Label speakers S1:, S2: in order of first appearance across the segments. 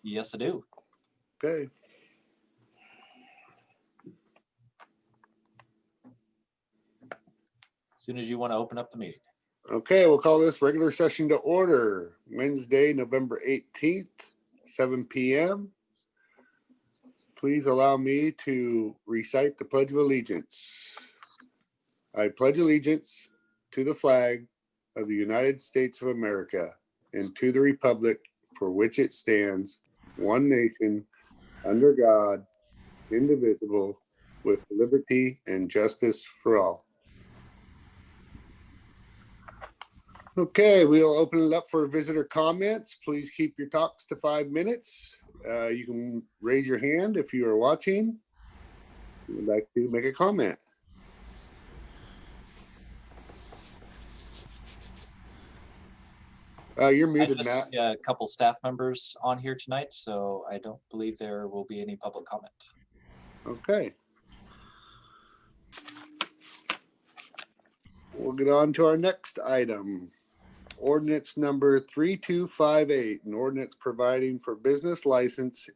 S1: Yes, I do.
S2: Okay.
S1: As soon as you want to open up the meeting.
S2: Okay, we'll call this regular session to order. Wednesday, November 18th, 7 p.m. Please allow me to recite the Pledge of Allegiance. I pledge allegiance to the flag of the United States of America and to the republic for which it stands, one nation, under God, indivisible, with liberty and justice for all. Okay, we'll open it up for visitor comments. Please keep your talks to 5 minutes. You can raise your hand if you are watching. You would like to make a comment. You're muted, Matt.
S1: A couple staff members on here tonight, so I don't believe there will be any public comment.
S2: Okay. We'll get on to our next item. Ordinance number 3258, an ordinance providing for business license,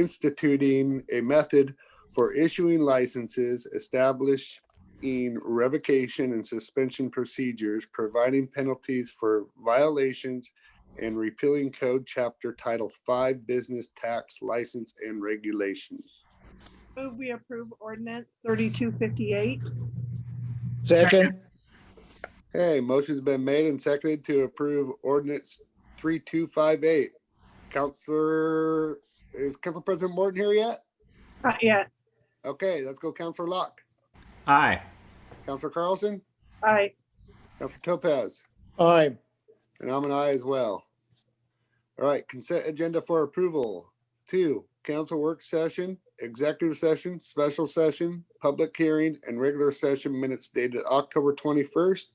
S2: instituting a method for issuing licenses, establishing revocation and suspension procedures, providing penalties for violations, and repealing code chapter title 5 business tax license and regulations.
S3: Move we approve ordinance 3258.
S4: Second.
S2: Okay, motion's been made and seconded to approve ordinance 3258. Is Council President Morton here yet?
S3: Not yet.
S2: Okay, let's go Councilor Locke.
S4: Aye.
S2: Councilor Carlson,
S3: Aye.
S2: Councilor Topaz,
S4: Aye.
S2: and I'm an aye as well. All right, consent agenda for approval. 2, council work session, executive session, special session, public hearing, and regular session minutes dated October 21st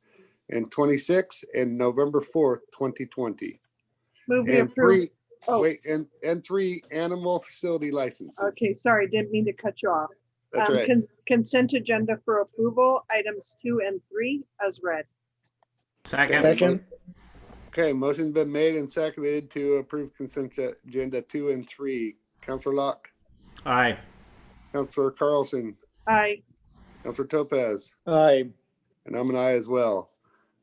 S2: and 26th and November 4th, 2020.
S3: Move we
S2: And
S3: approve.
S2: 3,
S3: Oh.
S2: and 3 animal facility licenses.
S3: Okay, sorry, didn't mean to cut you off.
S2: That's right.
S3: Consent agenda for approval, items 2 and 3 as read.
S4: Second.
S2: Okay, motion's been made and seconded to approve consent agenda 2 and 3. Councilor Locke,
S4: Aye.
S2: Councilor Carlson,
S3: Aye.
S2: Councilor Topaz,
S4: Aye.
S2: and I'm an aye as well.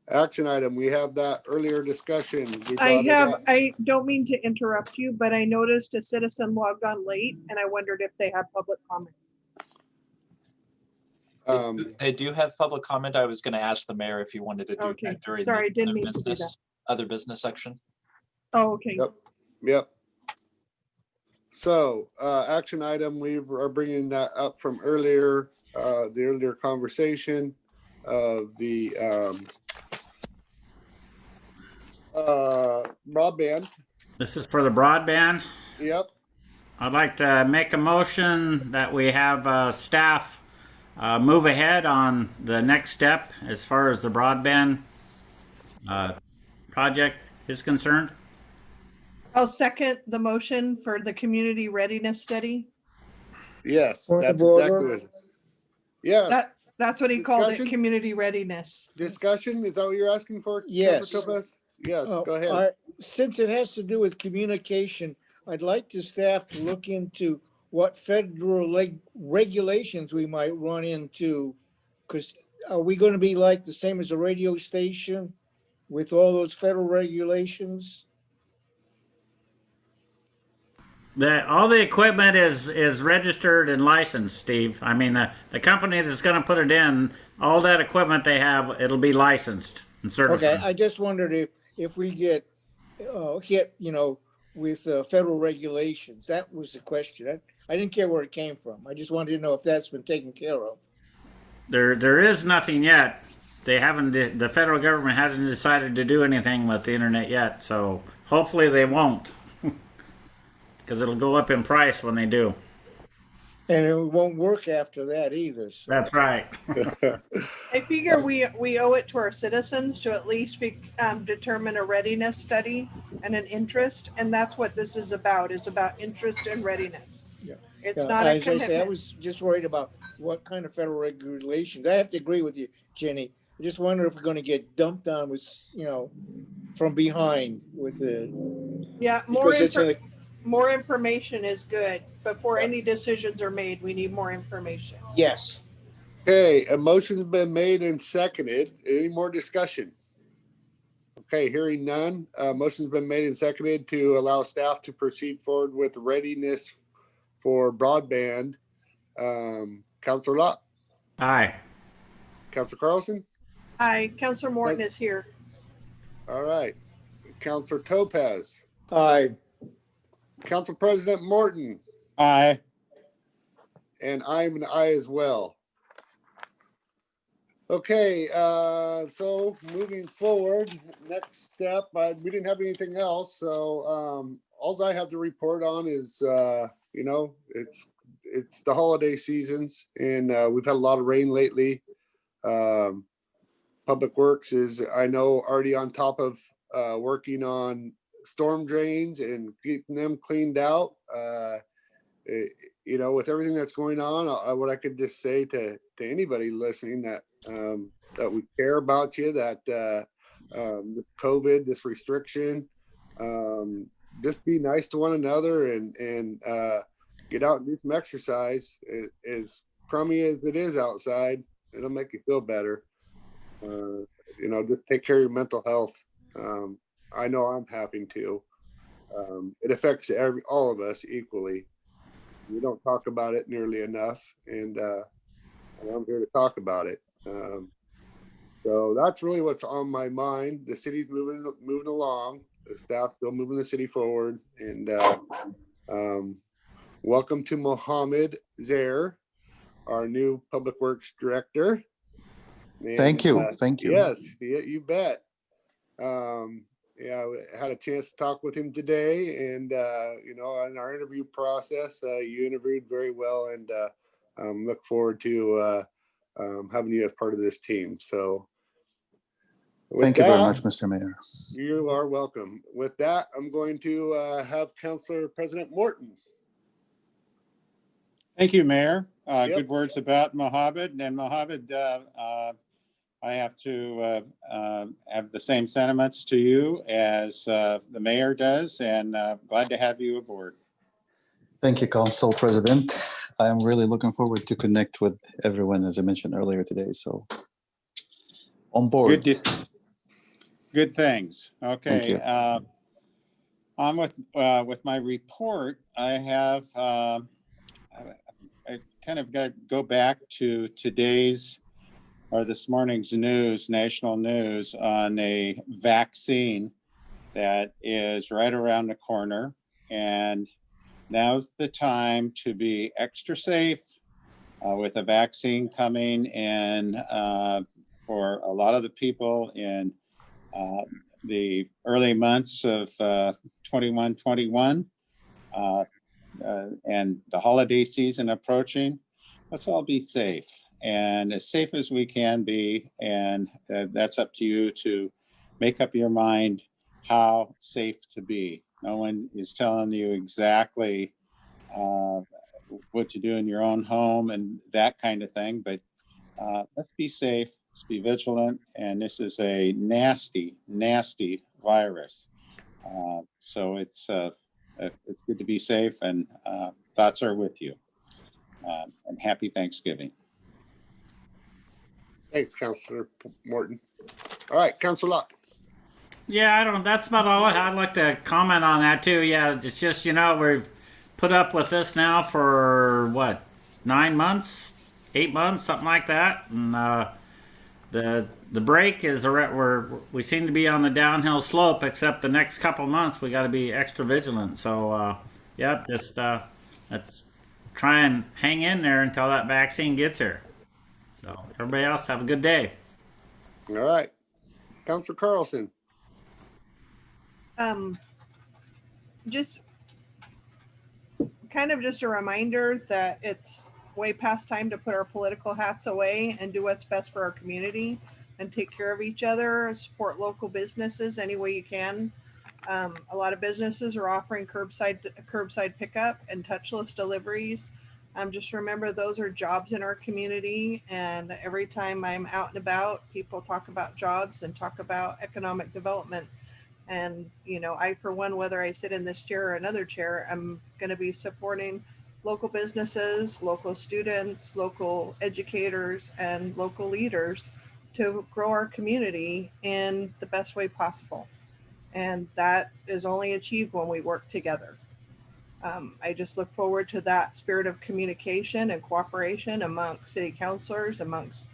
S2: Action item, we have that earlier discussion. We
S3: I
S2: brought it up.
S3: I don't mean to interrupt you, but I noticed a citizen logged on late and I wondered if they had public comment.
S1: They do have public comment. I was going to ask the mayor if you wanted to do
S3: Okay,
S1: that during
S3: sorry,
S1: the
S3: didn't mean to do that.
S1: other business section.
S3: Oh, okay.
S2: Yep. Yep. So, action item, we are bringing that up from earlier, the earlier conversation of the broadband.
S4: This is for the broadband.
S2: Yep.
S4: I'd like to make a motion that we have staff move ahead on the next step as far as the broadband project is concerned.
S3: I'll second the motion for the community readiness study.
S2: Yes,
S4: Point of
S2: that's exactly
S4: order.
S2: what it is. Yes,
S3: That's what he called it,
S2: Discussion?
S3: community readiness.
S2: discussion, is that what you're asking for?
S5: Yes.
S2: Councilor Topaz? Yes,
S5: Oh,
S2: go ahead.
S5: Since it has to do with communication, I'd like the staff to look into what federal regulations we might run into. Because are we going to be like the same as a radio station with all those federal regulations?
S4: All the equipment is registered and licensed, Steve. I mean, the company that's going to put it in, all that equipment they have, it'll be licensed and certified.
S5: Okay, I just wondered if we get hit, with federal regulations. That was the question. I didn't care where it came from. I just wanted to know if that's been taken care of.
S4: There is nothing yet. The federal government hasn't decided to do anything with the internet yet, so hopefully they won't. Because it'll go up in price when they do.
S5: And it won't work after that either. So.
S4: That's right.
S3: I figure we owe it to our citizens to at least determine a readiness study and an interest, and that's what this is about interest and readiness.
S5: Yeah.
S3: It's not a
S5: As I say, I
S3: commitment.
S5: was just worried about what kind of federal regulations. I have to agree with you, Jenny. I just wonder if we're going to get dumped on with, from behind with the
S3: Yeah,
S5: Because it's a,
S3: more information is good. Before
S5: Yeah.
S3: any decisions are made, we need more information.
S5: yes.
S2: Okay, a motion's been made and seconded. Any more discussion? Okay, hearing none. Motion's been made and seconded to allow staff to proceed forward with readiness for broadband. Counselor Locke,
S4: Aye.
S2: Counselor Carlson.
S3: Hi, Councillor Morton is here.
S2: All right. Counselor Topaz,
S5: Aye.
S2: Council President Morton,
S6: Aye.
S2: and I'm an I as well. Okay, so moving forward, next step, we didn't have anything else, so all I have to report on is, it's the holiday seasons, and we've had a lot of rain lately. Public Works is, I know, already on top of working on storm drains and keeping them cleaned out. With everything that's going on, what I could just say to anybody listening that that we care about you, that this COVID, this restriction, just be nice to one another and get out and do some exercise. As crummy as it is outside, it'll make you feel better. Just take care of your mental health. I know I'm having to. It affects all of us equally. We don't talk about it nearly enough, and I'm here to talk about it. So that's really what's on my mind. The city's moving along. The staff still moving the city forward, and welcome to Mohammed Zaire, our new Public Works Director. And,
S7: Thank you. Thank you.
S2: Yes, you bet. I had a chance to talk with him today, and in our interview process, you interviewed very well, and look forward to having you as part of this team. So,
S7: Thank you very much, Mr. Mayor.
S2: You are welcome. With that, I'm going to have Councilor President Morton.
S6: Thank you, Mayor.
S2: Yep.
S6: Good words about Mohammed. And Mohammed, I have to have the same sentiments to you as the mayor does, and glad to have you aboard.
S7: Thank you, Council President. I am really looking forward to connect with everyone, as I mentioned earlier today. So, on board.
S6: Good things.
S7: Thank you.
S6: Okay. On with my report, I have I kind of got to go back to today's or this morning's news, national news, on a vaccine that is right around the corner. And now's the time to be extra safe with a vaccine coming in for a lot of the people in the early months of 21 and the holiday season approaching. Let's all be safe, and as safe as we can be, and that's up to you to make up your mind how safe to be. No one is telling you exactly what to do in your own home and that kind of thing, but let's be safe, let's be vigilant, and this is a nasty, nasty virus. So it's good to be safe, and thoughts are with you. And happy Thanksgiving.
S2: Thanks, Councilor Morton. All right, Councilor Locke.
S4: Yeah, that's about all I'd like to comment on that too. Yeah, it's just, we've put up with this now for what, 9 months, 8 months, something like that. And the break is we seem to be on the downhill slope, except the next couple months we got to be extra vigilant. So let's try and hang in there until that vaccine gets here. So everybody else have a good day.
S2: All right, Councilor Carlson.
S3: Just kind of just a reminder that it's way past time to put our political hats away and do what's best for our community and take care of each other, support local businesses any way you can. A lot of businesses are offering curbside pickup and touchless deliveries. Just remember, those are jobs in our community, and every time I'm out and about, people talk about jobs and talk about economic development. And, I, for one, whether I sit in this chair or another chair, I'm going to be supporting local businesses, local students, local educators, and local leaders to grow our community in the best way possible. And that is only achieved when we work together. I just look forward to that spirit of communication and cooperation amongst city councilors, amongst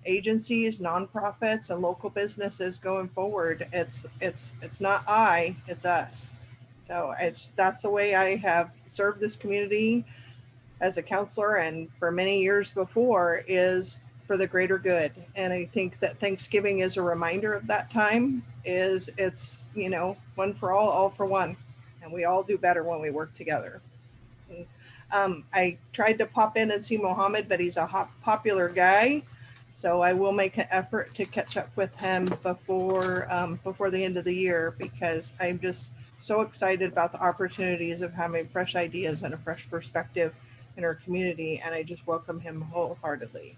S3: agencies, nonprofits, and local businesses going forward. It's not I, it's us. So that's the way I have served this community as a counselor and for many years before, is for the greater good. And I think that Thanksgiving is a reminder of that time. It's one for all for one, and we all do better when we work together. I tried to pop in and see Mohammed, but he's a popular guy, so I will make an effort to catch up with him before the end of the year, because I'm just so excited about the opportunities of having fresh ideas and a fresh perspective in our community, and I just welcome him wholeheartedly.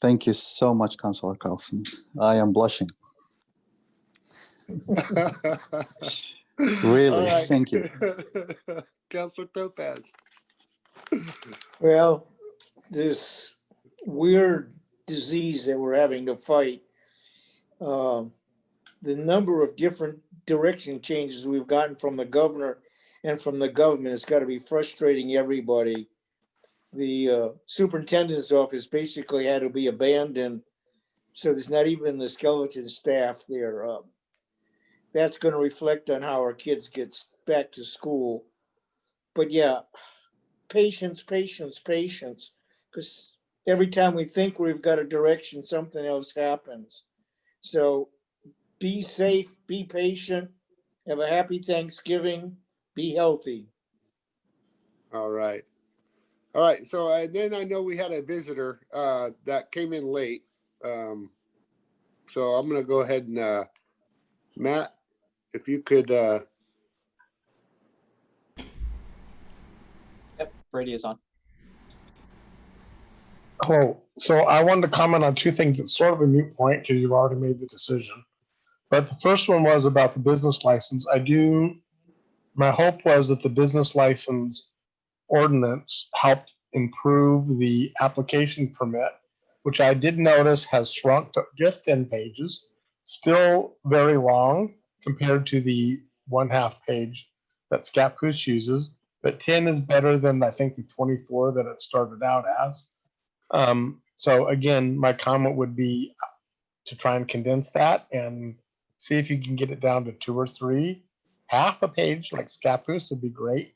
S7: Thank you so much, Councilor Carlson. I am blushing. Really,
S2: All right.
S7: thank you.
S2: Councilor Topaz.
S5: Well, this weird disease that we're having to fight, the number of different direction changes we've gotten from the governor and from the government has got to be frustrating everybody. The superintendent's office basically had to be abandoned, so there's not even the skeleton staff there. That's going to reflect on how our kids get back to school. But yeah, patience, because every time we think we've got a direction, something else happens. So be safe, be patient, have a happy Thanksgiving, be healthy.
S2: All right. All right. So, and then I know we had a visitor that came in late. So I'm going to go ahead and, Matt, if you could.
S1: Yep, Brady is on.
S8: Hello. So I wanted to comment on two things. It's sort of a moot point because you've already made the decision. But the first one was about the business license. My hope was that the business license ordinance helped improve the application permit, which I did notice has shrunk to just 10 pages, still very long compared to the 1/2 page that Scappoose uses, but 10 is better than I think the 24 that it started out as. So again, my comment would be to try and condense that and see if you can get it down to 2 or 3. Half a page like Scappoose would be great.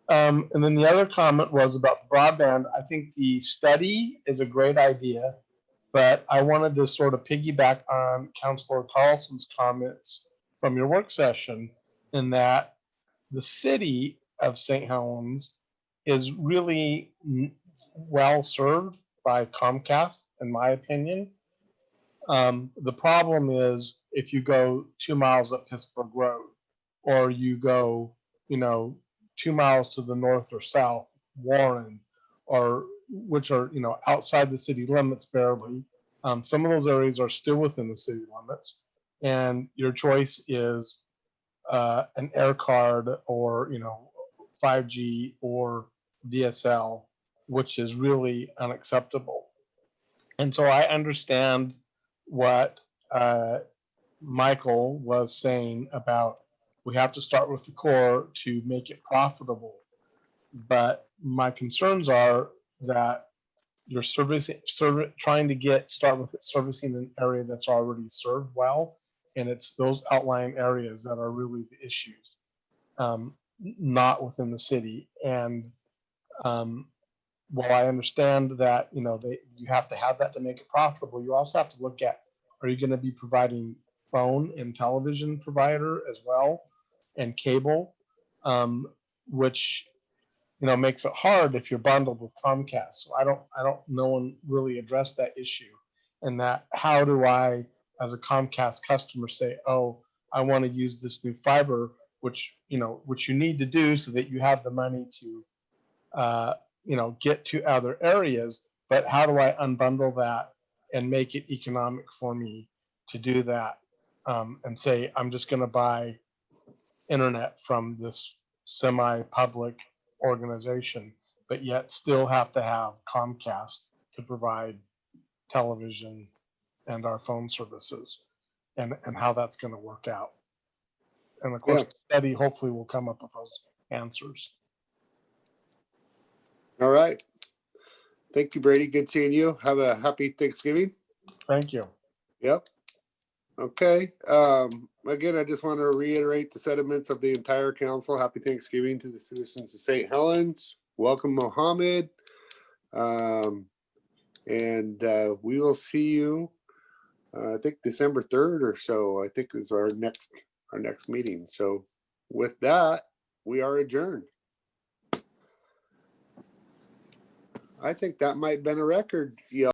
S8: And then the other comment was about broadband. I think the study is a great idea, but I wanted to sort of piggyback on Councilor Carlson's comments from your work session, in that the city of St. Helens is really well served by Comcast, in my opinion. The problem is if you go 2 miles up Pittsburgh Road, or you go, 2 miles to the north or south, Warren, or which are, outside the city limits barely. Some of those areas are still within the city limits, and your choice is an air card or 5G or DSL, which is really unacceptable. And so I understand what Michael was saying about we have to start with the core to make it profitable. But my concerns are that you're trying to start with servicing an area that's already served well, and it's those outlying areas that are really the issues, not within the city. And while I understand that you have to have that to make it profitable, you also have to look at, are you going to be providing phone and television provider as well, and cable, which makes it hard if you're bundled with Comcast. So no one really addressed that issue, and that how do I, as a Comcast customer, say, oh, I want to use this new fiber, which you need to do so that you have the money to get to other areas, but how do I unbundle that and make it economic for me to do that? and say, I'm just gonna buy internet from this semi-public organization, but yet still have to have Comcast to provide television and our phone services, and how that's gonna work out. And of course,
S2: Yeah.
S8: the study hopefully will come up with those answers.
S2: All right. Thank you, Brady. Good seeing you. Have a happy Thanksgiving.
S8: Thank you.
S2: Yep. Okay. Again, I just want to reiterate the sentiments of the entire council. Happy Thanksgiving to the citizens of St. Helens. Welcome, Mohammed. And we will see you, I think December 3rd or so, I think is our next meeting. So with that, we are adjourned. I think that might have been a record, y'all.